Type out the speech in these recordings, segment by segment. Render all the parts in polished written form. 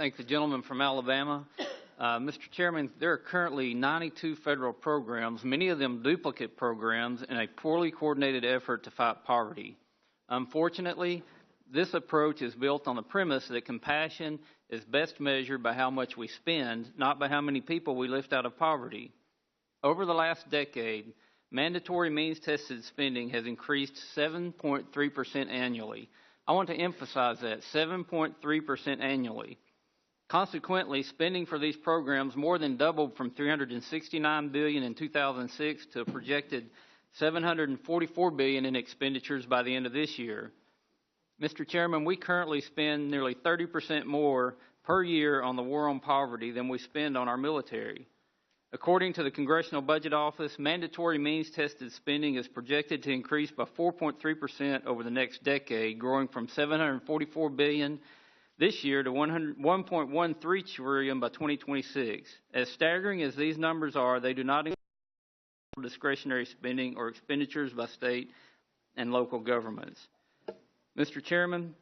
Thank the gentleman from Alabama. Mr. Chairman, there are currently 92 federal programs, many of them duplicate programs, in a poorly coordinated effort to fight poverty. Unfortunately, this approach is built on the premise that compassion is best measured by how much we spend, not by how many people we lift out of poverty. Over the last decade, mandatory means-tested spending has increased 7.3% annually. I want to emphasize that, 7.3% annually. Consequently, spending for these programs more than doubled from $369 billion in 2006 to a projected $744 billion in expenditures by the end of this year. Mr. Chairman, we currently spend nearly 30% more per year on the war on poverty than we spend on our military. According to the Congressional Budget Office, mandatory means-tested spending is projected to increase by 4.3% over the next decade, growing from $744 billion this year to $1.13 trillion by 2026. As staggering as these numbers are, they do not include discretionary spending or expenditures by state and local governments. Mr. Chairman,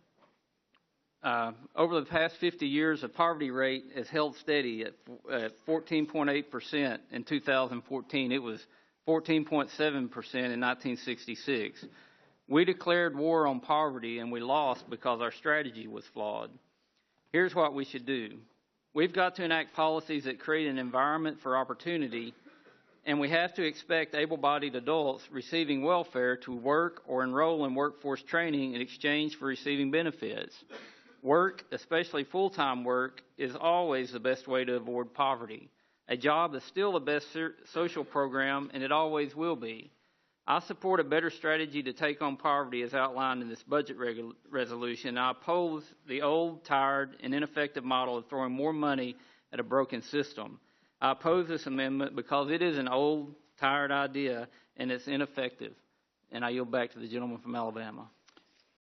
over the past 50 years, the poverty rate has held steady at 14.8% in 2014. It was 14.7% in 1966. We declared war on poverty, and we lost because our strategy was flawed. Here's what we should do. We've got to enact policies that create an environment for opportunity, and we have to expect able-bodied adults receiving welfare to work or enroll in workforce training in exchange for receiving benefits. Work, especially full-time work, is always the best way to avoid poverty. A job is still the best social program, and it always will be. I support a better strategy to take on poverty as outlined in this budget resolution. I oppose the old, tired, and ineffective model of throwing more money at a broken system. I oppose this amendment because it is an old, tired idea, and it's ineffective. And I yield back to the gentleman from Alabama.